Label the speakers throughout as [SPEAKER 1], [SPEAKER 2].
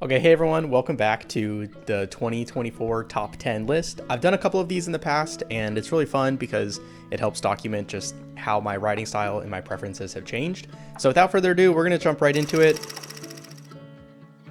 [SPEAKER 1] Okay, hey everyone, welcome back to the 2024 top 10 list. I've done a couple of these in the past and it's really fun because it helps document just how my riding style and my preferences have changed. So without further ado, we're gonna jump right into it.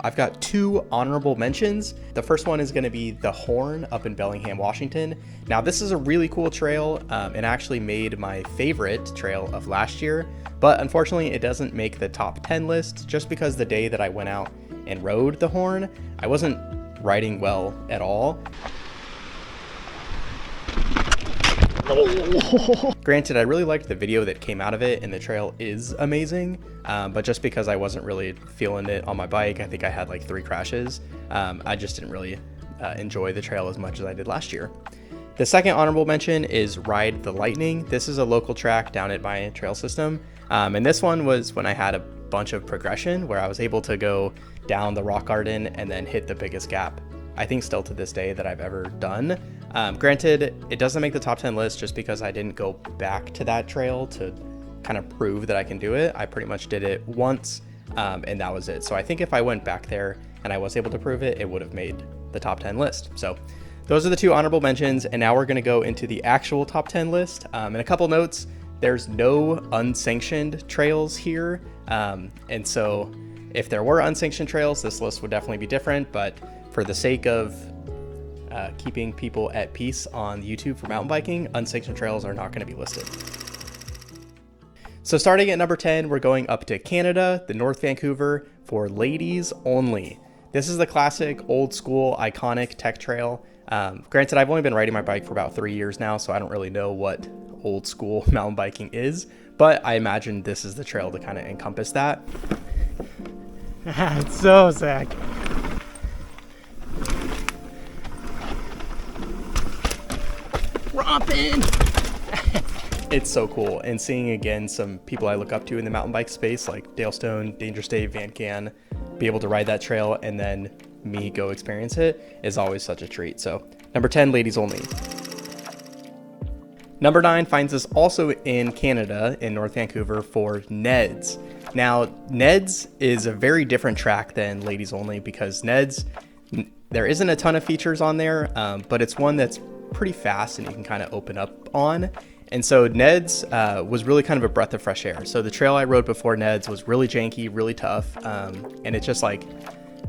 [SPEAKER 1] I've got two honorable mentions. The first one is gonna be the Horn up in Bellingham, Washington. Now this is a really cool trail and actually made my favorite trail of last year, but unfortunately it doesn't make the top 10 list just because the day that I went out and rode the Horn, I wasn't riding well at all. Granted, I really liked the video that came out of it and the trail is amazing, but just because I wasn't really feeling it on my bike, I think I had like 3 crashes. I just didn't really enjoy the trail as much as I did last year. The second honorable mention is Ride the Lightning. This is a local track down at my trail system. And this one was when I had a bunch of progression where I was able to go down the rock garden and then hit the biggest gap, I think still to this day, that I've ever done. Granted, it doesn't make the top 10 list just because I didn't go back to that trail to kind of prove that I can do it. I pretty much did it once and that was it. So I think if I went back there and I was able to prove it, it would have made the top 10 list. So those are the two honorable mentions. And now we're going to go into the actual top 10 list. And a couple notes, there's no unsanctioned trails here. And so if there were unsanctioned trails, this list would definitely be different, but for the sake of keeping people at peace on YouTube for mountain biking, unsanctioned trails are not going to be listed. So starting at number 10, we're going up to Canada, the North Vancouver, for ladies only. This is the classic, old school, iconic tech trail. Granted, I've only been riding my bike for about 3 years now, so I don't really know what old school mountain biking is, but I imagine this is the trail to kind of encompass that.
[SPEAKER 2] It's so sick.
[SPEAKER 1] Romping! It's so cool, and seeing again some people I look up to in the mountain bike space like Dale Stone, Dangerous Dave, Van Can, be able to ride that trail and then me go experience it is always such a treat. So number 10, ladies only. Number 9 finds us also in Canada, in North Vancouver, for Neds. Now, Neds is a very different track than Ladies Only because Neds, there isn't a ton of features on there, but it's one that's pretty fast and you can kind of open up on. And so Neds was really kind of a breath of fresh air. So the trail I rode before Neds was really janky, really tough, and it's just like,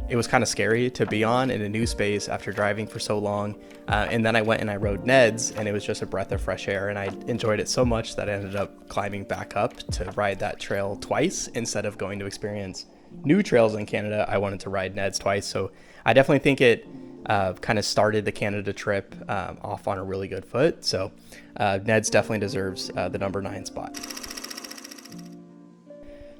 [SPEAKER 1] it was kind of scary to be on in a new space after driving for so long. And then I went and I rode Neds and it was just a breath of fresh air. And I enjoyed it so much that I ended up climbing back up to ride that trail twice. Instead of going to experience new trails in Canada, I wanted to ride Neds twice. So I definitely think it kind of started the Canada trip off on a really good foot. So Neds definitely deserves the number 9 spot.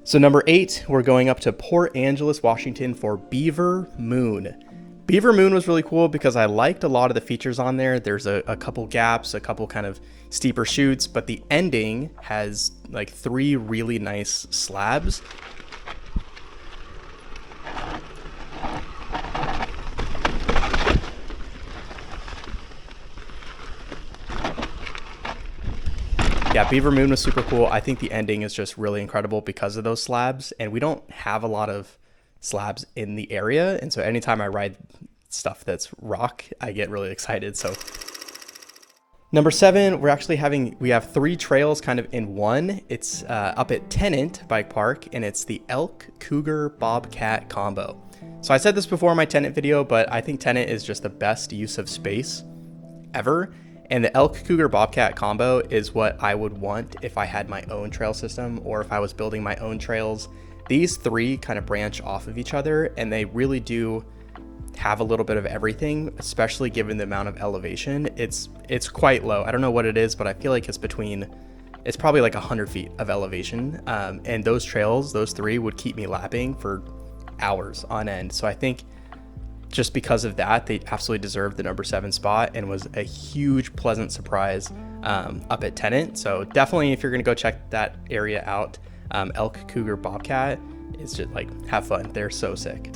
[SPEAKER 1] So number 8, we're going up to Port Angeles, Washington for Beaver Moon. Beaver Moon was really cool because I liked a lot of the features on there. There's a couple gaps, a couple kind of steeper chutes, but the ending has like 3 really nice slabs. Yeah, Beaver Moon was super cool. I think the ending is just really incredible because of those slabs, and we don't have a lot of slabs in the area, and so anytime I ride stuff that's rock, I get really excited. So number 7, we have 3 trails kind of in one. It's up at Tennant Bike Park, and it's the Elk Cougar Bobcat combo. So I said this before in my Tennant video, but I think Tennant is just the best use of space ever. And the Elk Cougar Bobcat combo is what I would want if I had my own trail system or if I was building my own trails. These 3 kind of branch off of each other and they really do have a little bit of everything, especially given the amount of elevation. It's quite low. I don't know what it is, but I feel like it's probably like 100 feet of elevation. And those trails, those 3 would keep me lapping for hours on end. So I think just because of that, they absolutely deserved the number 7 spot and was a huge pleasant surprise up at Tennant. So definitely if you're gonna go check that area out, Elk Cougar Bobcat is just like, have fun. They're so sick.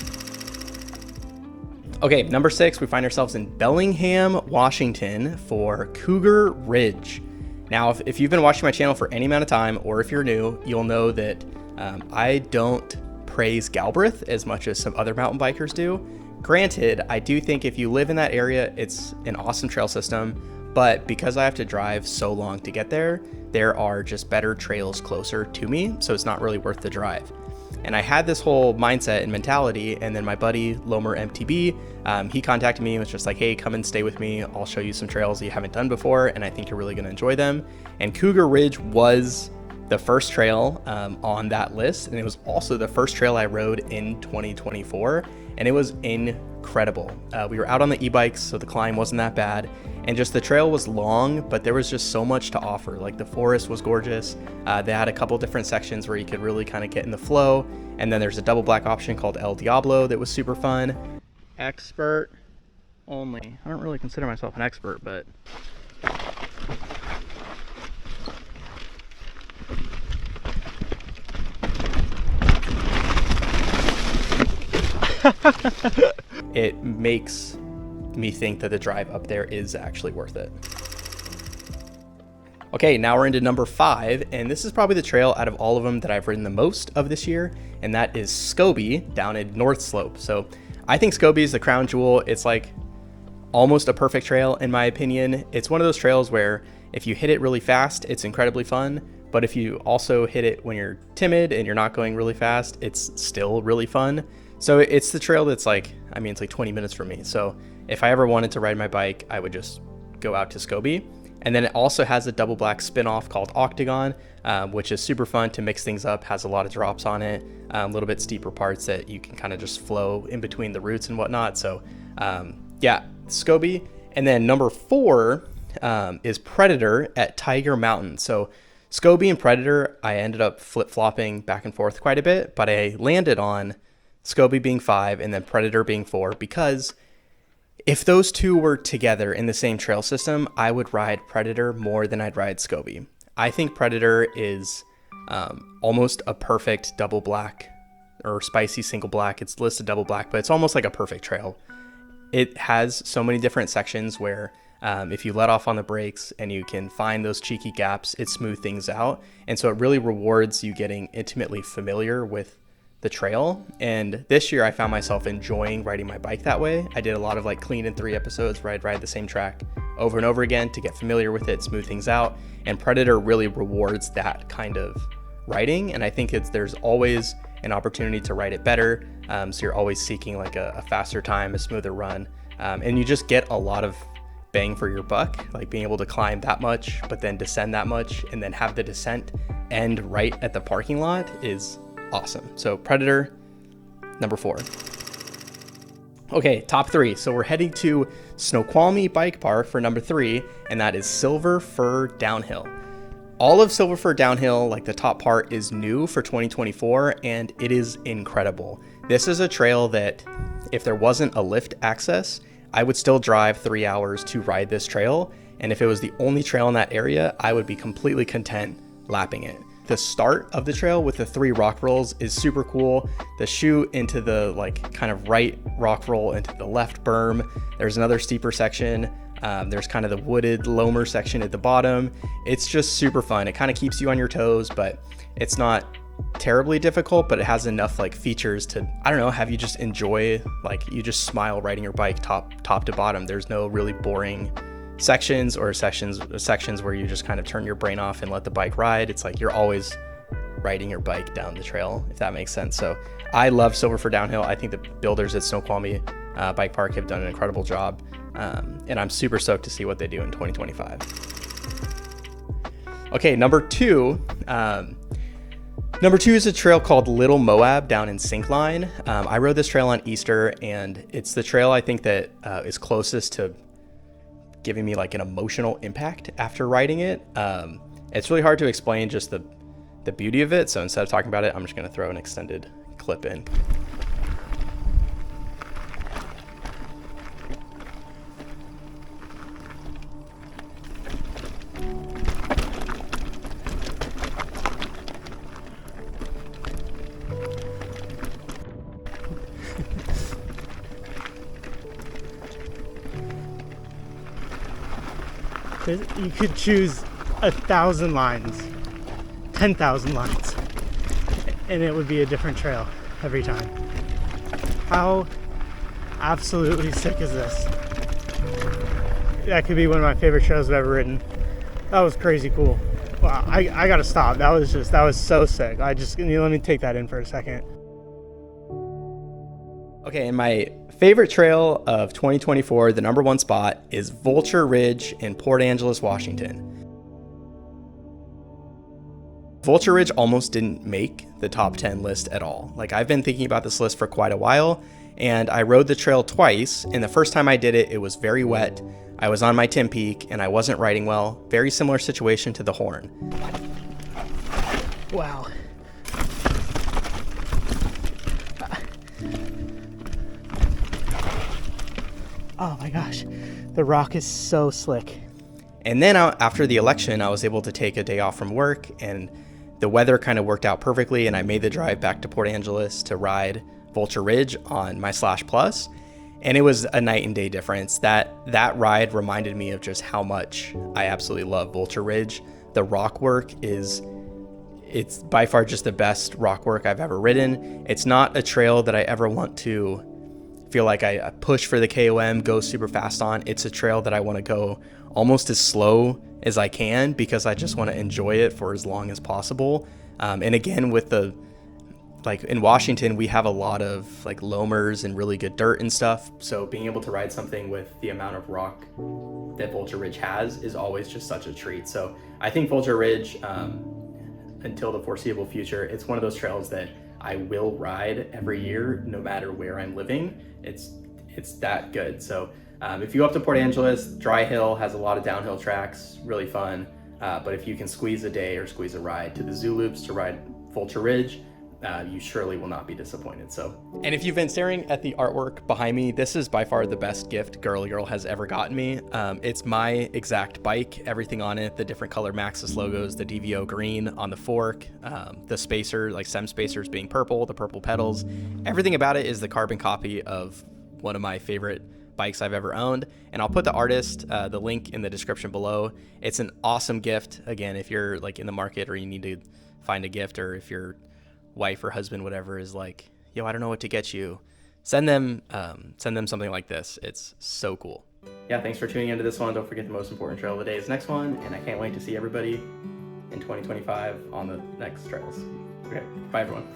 [SPEAKER 1] Okay, number 6, we find ourselves in Bellingham, Washington for Cougar Ridge. Now, if you've been watching my channel for any amount of time, or if you're new, you'll know that I don't praise Galbraith as much as some other mountain bikers do. Granted, I do think if you live in that area, it's an awesome trail system, but because I have to drive so long to get there, there are just better trails closer to me, so it's not really worth the drive. And I had this whole mindset and mentality, and then my buddy Lomer MTB, he contacted me and was just like, hey, come and stay with me. I'll show you some trails you haven't done before, and I think you're really gonna enjoy them. And Cougar Ridge was the first trail on that list, and it was also the first trail I rode in 2024, and it was incredible. We were out on the e-bikes, so the climb wasn't that bad, and just the trail was long, but there was just so much to offer. Like the forest was gorgeous. They had a couple different sections where you could really kind of get in the flow, and then there's a double black option called El Diablo that was super fun. Expert only. I don't really consider myself an expert, but it makes me think that the drive up there is actually worth it. Okay, now we're into number 5, and this is probably the trail out of all of them that I've ridden the most of this year, and that is Scobie down in North Slope. So I think Scobie is the crown jewel. It's like almost a perfect trail in my opinion. It's one of those trails where if you hit it really fast, it's incredibly fun, but if you also hit it when you're timid and you're not going really fast, it's still really fun. So it's the trail that's like, I mean, it's like 20 minutes from me. So if I ever wanted to ride my bike, I would just go out to Scobie. And then it also has a double black spin-off called Octagon, which is super fun to mix things up, has a lot of drops on it, a little bit steeper parts that you can kind of just flow in between the routes and whatnot. So yeah, Scobie. And then number 4 is Predator at Tiger Mountain. So Scobie and Predator, I ended up flip-flopping back and forth quite a bit, but I landed on Scobie being 5 and then Predator being 4, because if those two were together in the same trail system, I would ride Predator more than I'd ride Scobie. I think Predator is almost a perfect double black or spicy single black. It's listed double black, but it's almost like a perfect trail. It has so many different sections where if you let off on the brakes and you can find those cheeky gaps, it smooths things out. And so it really rewards you getting intimately familiar with the trail. And this year I found myself enjoying riding my bike that way. I did a lot of like clean in 3 episodes where I'd ride the same track over and over again to get familiar with it, smooth things out. And Predator really rewards that kind of riding. And I think there's always an opportunity to ride it better. So you're always seeking like a faster time, a smoother run. And you just get a lot of bang for your buck, like being able to climb that much, but then descend that much and then have the descent end right at the parking lot is awesome. So Predator, number 4. Okay, top 3. So we're heading to Snoqualmie Bike Park for number 3, and that is Silver Fir Downhill. All of Silver Fir Downhill, like the top part, is new for 2024, and it is incredible. This is a trail that if there wasn't a lift access, I would still drive 3 hours to ride this trail. And if it was the only trail in that area, I would be completely content lapping it. The start of the trail with the 3 rock rolls is super cool. The chute into the like kind of right rock roll into the left berm. There's another steeper section. There's kind of the wooded Lomer section at the bottom. It's just super fun. It kind of keeps you on your toes, but it's not terribly difficult, but it has enough like features to, I don't know, have you just enjoy, like you just smile riding your bike top to bottom. There's no really boring sections or sections where you just kind of turn your brain off and let the bike ride. It's like you're always riding your bike down the trail, if that makes sense. So I love Silver Fir Downhill. I think the builders at Snoqualmie Bike Park have done an incredible job, and I'm super stoked to see what they do in 2025. Okay, number 2. Number 2 is a trail called Little Moab down in Syncline. I rode this trail on Easter, and it's the trail I think that is closest to giving me like an emotional impact after riding it. It's really hard to explain just the beauty of it. So instead of talking about it, I'm just going to throw an extended clip in.
[SPEAKER 2] You could choose 1,000 lines, 10,000 lines, and it would be a different trail. every time. How absolutely sick is this? That could be one of my favorite trails I've ever ridden. That was crazy cool. Wow, I gotta stop. That was so sick. Let me take that in for a second.
[SPEAKER 1] Okay, and my favorite trail of 2024, the number one spot, is Vulture Ridge in Port Angeles, Washington. Vulture Ridge almost didn't make the top 10 list at all. Like, I've been thinking about this list for quite a while, and I rode the trail twice, and the first time I did it, it was very wet. I was on my Tim Peak, and I wasn't riding well. Very similar situation to the Horn.
[SPEAKER 2] Wow. Oh my gosh, the rock is so slick.
[SPEAKER 1] And then after the election, I was able to take a day off from work, and the weather kind of worked out perfectly, and I made the drive back to Port Angeles to ride Vulture Ridge on my Slash Plus, and it was a night and day difference. That ride reminded me of just how much I absolutely love Vulture Ridge. The rock work it's by far just the best rock work I've ever ridden. It's not a trail that I ever want to feel like I push for the KOM, go super fast on. It's a trail that I want to go almost as slow as I can because I just want to enjoy it for as long as possible. And again, with in Washington, we have a lot of like loamers and really good dirt and stuff. So being able to ride something with the amount of rock that Vulture Ridge has is always just such a treat. So I think Vulture Ridge, until the foreseeable future, it's one of those trails that I will ride every year, no matter where I'm living. It's that good. So if you go up to Port Angeles, Dry Hill has a lot of downhill tracks, really fun. But if you can squeeze a day or squeeze a ride to the Zoo Loops to ride Vulture Ridge, you surely will not be disappointed. So, and if you've been staring at the artwork behind me, this is by far the best gift Girly Girl has ever gotten me. It's my exact bike, everything on it, the different color Maxxis logos, the DVO green on the fork, the spacer, like SEM spacers being purple, the purple pedals, everything about it is the carbon copy of one of my favorite bikes I've ever owned. And I'll put the artist, the link in the description below. It's an awesome gift. Again, if you're like in the market or you need to find a gift, or if your wife or husband, whatever, is like, yo, I don't know what to get you, send them something like this. It's so cool. Yeah, thanks for tuning into this one. Don't forget the most important trail of the day is next one, and I can't wait to see everybody in 2025 on the next trails. Okay, bye everyone.